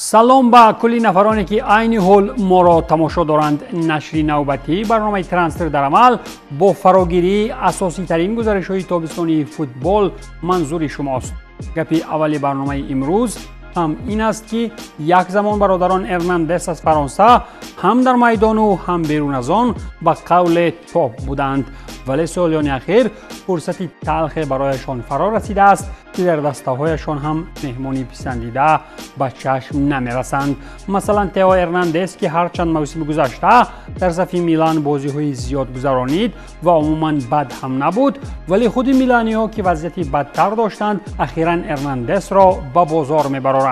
سلام به کلی نفرانی که عین حال ما را تماشا دارند. نشر نوبتی برنامه ترانسفر در عمل با فراگیری اساسی ترین گزارش های تابستانی فوتبال منظور شماست. گپی اولی برنامه امروز هم این است که یک زمان برادران ارناندس از فرانسه هم در میدان و هم بیرون از آن به قول توپ بودند، ولی سالیان اخیر فرصتی تلخ برایشان فرا رسیده است که در دسته‌هایشان هم مهمانی پسندیده به چشم نمی‌رسند. مثلا تئو ارناندس که هر چند موسم گذشته در صف میلان بازی‌های زیاد گذرانید و عموماً بد هم نبود، ولی خود میلانی‌ها که وضعیتی بدتر داشتند اخیراً ارناندس را به بازار می‌برند.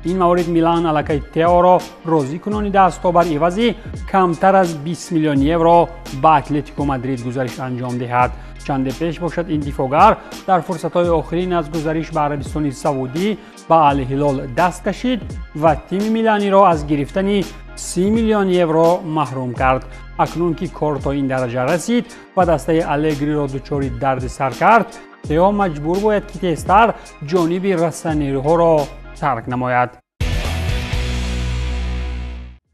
این مورد میلان علاقه تئو را راضی کنانیده است تا بر عوضی کمتر از 20 میلیون یورو به اتلتیکو مادرید گزارش انجام دهد. چند پیش باشد این دفاعگر در فرصت‌های آخرین از گزارش به عربستان سعودی به الهلال دست کشید و تیم میلانی را از گرفتن 30 میلیون یورو محروم کرد. اکنون که کار تا این درجه رسید و دسته الگری را دچار دردسر کرد، تئو مجبور باید که تیزتر جانب رسانه‌ها را ترک نماید.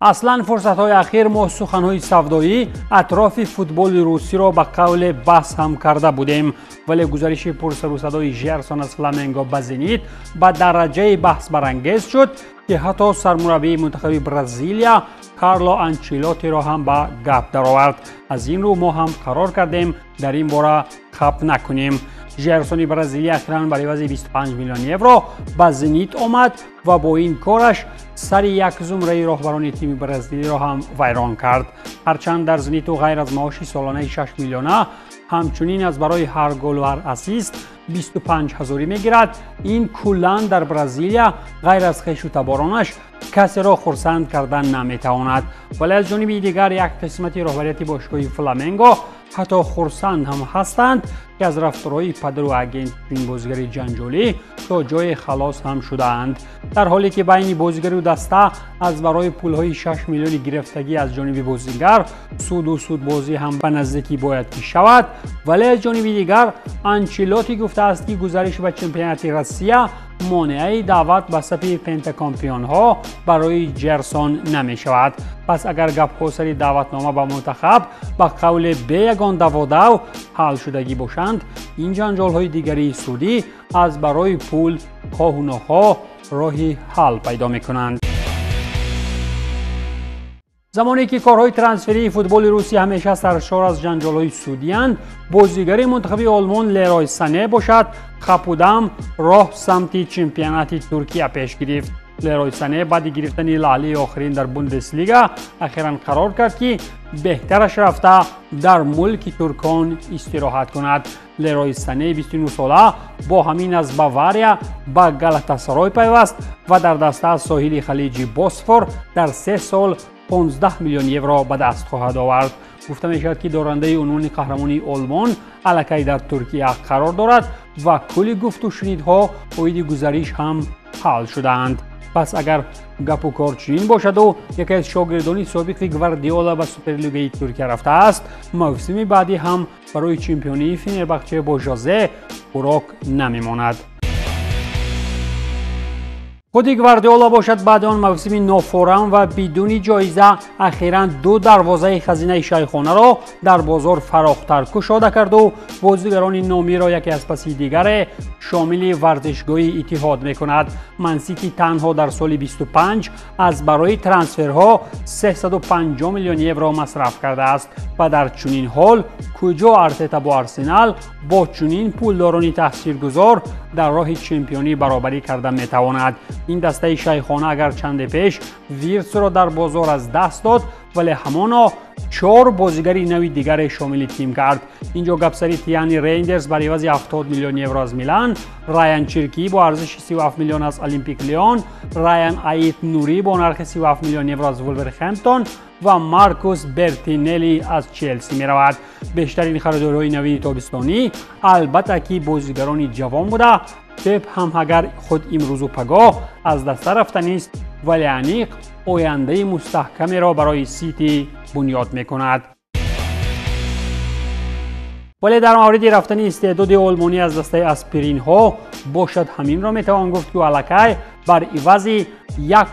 اصلا فرصت‌های اخیر ما سخن‌های سودایی اطراف فوتبال روسی را به قول بحث هم کرده بودیم، ولی گزارش پرسر و صدای ژرسون از فلامنگو به زنیت به درجه بحث برانگیز شد که حتی سرمربی منتخب برزیلیا کارلو آنچلوتی را هم به گپ درآورد. از این رو ما هم قرار کردیم در این باره خپ نکنیم. ژرسون برزیلی اخیراً برای عوض 25 میلیون یورو به زنیت آمد و با این کارش سر یک زمره راهبران تیم برزیلی را هم ویران کرد. هرچند در زنیت و غیر از معاش سالانه 6 میلیونه همچنین از برای هر گل و هر اسیست 25,000 میگیرد، این کلاً در برزیلیا غیر از خویش و تبارانش کسی را خرسند کردن نمیتواند. ولی از جانب دیگر یک قسمت راهبریت باشگاه فلامنگو حتی خرسند هم هستند که از رفتارهای پدر و اگنت این بازیگر جنجالی تا جای خلاص هم شده‌اند، در حالی که بین بازیگر و دسته از برای پولهای 6 میلیون گرفتگی از جانب بازیگر سود و سود بازی هم به نزدیکی باید که شود. ولی از جانب دیگر آنچلوتی گفته است که گزارش به چمپیونات روسیه مانع دعوت به صف پنتاکامپیون ها برای ژرسون نمی شود. پس اگر گپ ها سر دعوتنامه به منتخب به قول به یگان دوادو حل شدگی باشند، این جنجال های دیگری سودی از برای پول خواه و ناخواه راهی حل پیدا می کنند. زمانی که کارهای ترانسفری فوتبال روسی همیشه سرشار از جنجال‌های سودی اند، بازیگر منتخب آلمان لیروی سانه باشد خپودم راه سمت چمپیونات ترکیه پیش گرفت. لیروی سانه بعد گرفتن لاله آخرین در بوندسلیگا اخیراً قرار کرد که بهترش رفته در ملک ترکان استراحت کند. لیروی سانه 29 ساله با همین از باواریا به گالاتاسرای پیوست و در دسته ساحل خلیج بوسفور در 3 سال 15 میلیون یورو به دست خواهد آورد. گفته می شود که دارنده عنوان قهرمانی آلمان الکی در ترکیه قرار دارد و کلی گفت و شنیدها اوید گزارش هم حل شدند. پس اگر گپ و کار چنین باشد و یکی از شاگردان سابق گواردیولا به سوپرلیگای ترکیه رفته است، موسم بعدی هم برای چمپیونی فنربخچه با ژوزه خوراک نمیماند. خود گواردیولا باشد بعد آن موسم نافورم و بدون جایزه اخیراً 2 دروازه خزینه شیخانه را در بازار فراختر گشاده کرد و بازیگران نامی را یکی از پس دیگر شامل ورزشگاه اتحاد میکند. منسیتی تنها در سال 25 از برای ترانسفرها 350 میلیون یورو مصرف کرده است و در چنین حال کجا آرتتا با آرسنال با چنین پولدارانی تاثیرگذار در راه چمپیونی برابری کرده میتواند. این دسته شیخانه اگر چند پیش ویرتس را در بازار از دست داد، ولی همانا 4 بازیگری نوی دیگر شامل تیم کرد. اینجا گپسری تیانی ریندرز برای عوض 70 میلیون یورو از میلان، رایان چرکی با ارزش 37 میلیون از الیمپیک لیون، رایان ایت نوری با نرخ 37 میلیون یورو از ولورهمپتون و مارکوس برتینلی از چلسی می رود. بیشترین خریدارهای نوین تابستانی البته که بازیگران جوان بوده. پپ هم اگر خود امروز و پگاه از دست رفته نیست، ولی انیق آینده مستحکمی را برای سیتی بنیاد می کند. ولی در مورد رفتن استعداد آلمانی از دسته اسپرین ها باشد همین را میتوان گفت که الکی بر عوض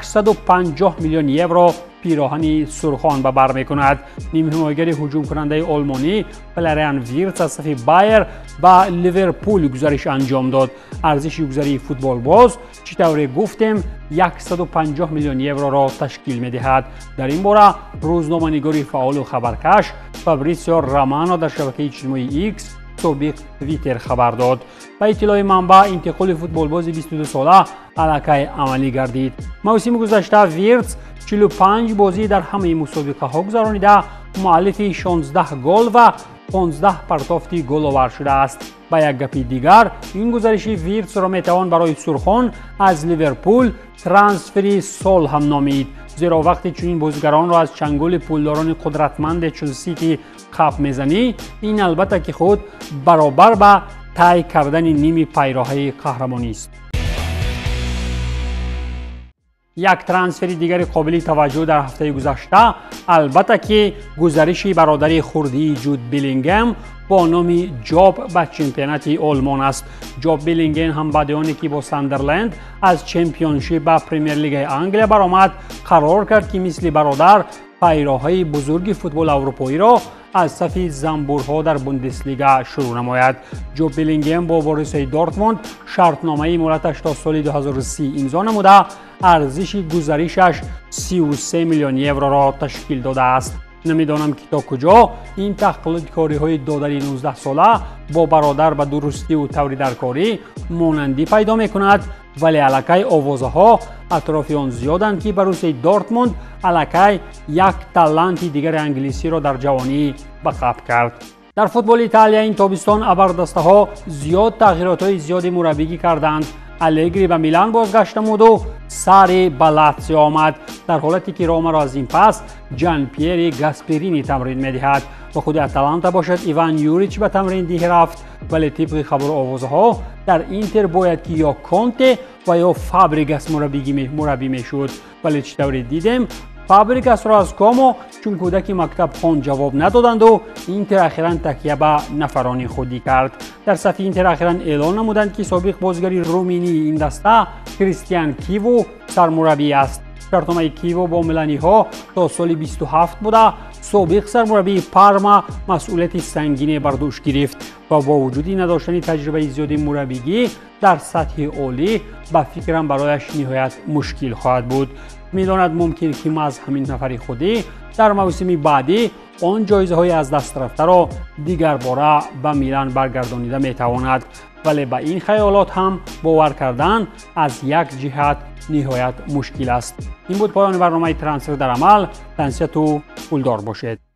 150 میلیون یورو پیراهن سرخان به بر میکند. نیم حمایتگر هجوم کننده آلمانی فلوریان ویرتس از صف بایر به لیورپول گزارش انجام داد. ارزش گذاری فوتبال باز چطور گفتیم 150 میلیون یورو را تشکیل میدهد. در این باره روزنامه‌نگاری فعال و خبرکش فابریسیو رومانو در شبکه اجتماعی ایکس سابق توییتر خبر داد. با اطلاع منبع انتقال فوتبال باز 22 ساله علاقه عملی گردید. موسم گذشته ویرتس 45 بازی در همه مسابقه ها گذرانیده، مؤلف 16 گل و 15 پرتافت گل آور شده است. با یک گپ دیگر این گزارش ویرتس را میتوان برای سرخان از لیورپول ترانسفری سال هم نامید، زیرا وقتی چنین بازیگران را از چنگال پولداران قدرتمند چلسی خپ میزنی، این البته که خود برابر به طی کردن نیم پیراهه قهرمانی است. یک ترانسفر دیگر قابل توجه در هفته گذشته البته که گزارش برادر خردی جود بیلینگهم با نام جاب به چمپیونات آلمان است. جاب بیلینگهم هم بعد از آنکه با ساندرلند از چمپیونشیپ به پرمیر لیگ انگلیس برآمد قرار کرد که مثل برادر پیراهای بزرگ فوتبال اروپایی را از صف زنبورها در بوندسلیگا شروع نماید. جاب بیلینگهم با بوروسیا دورتموند شرطنامه مدتش تا سال 2030 امضا نموده، ارزش گزارشش 33 میلیون یورو را تشکیل داده است. نمیدانم که تا کجا این تقلید های دادر 19 ساله با برادر به درستی و طوری درکاری مانندی پیدا میکند، ولی علاقه آوازها اطراف آن زیادند که بروسیا دورتموند علاقه یک تالنت دیگر انگلیسی را در جوانی به قبض کرد. در فوتبال ایتالیا این تابستان ابردسته ها زیاد تغییرات های زیادی مربیگی کردند. الگری به میلان بازگشت نمود و ساری به لاتزیو آمد، در حالتی که روما را از این پس جان پیری گاسپرینی تمرین میدهد و خود اتلانتا باشد ایوان یوریچ به تمرین دیه رفت، ولی طبق خبر آوازها در اینتر باید که یا کونته و یا فابریگاس مربی میشد، ولی چطوری دیدیم فابریگاس را از کامو چون کودک مکتب خوان جواب ندادند و اینتر اخیراً تکیه به نفرانی خودی کرد. در صف اینتر اخیراً اعلان نمودند که سابق بازیگر رومینی این دسته کریستیان کیوو سرمربی است. شرطنامه کیوو با میلانی ها تا سال 27 بوده. سابق سرمربی پارما مسئولیت سنگینی بر دوش گرفت و با وجود نداشتن تجربه زیادی مربیگی در سطح عالی به فکرم برایش نهایت مشکل خواهد بود. میداند ممکن که ما از همین نفر خودی در موسم بعدی آن جایزه های از دست رفته را دیگر باره به میلان برگردانیده میتواند، ولی به این خیالات هم باور کردن از یک جهت نهایت مشکل است. این بود پایان برنامه ترانسفر در عمل. تنسیت و پولدار باشید.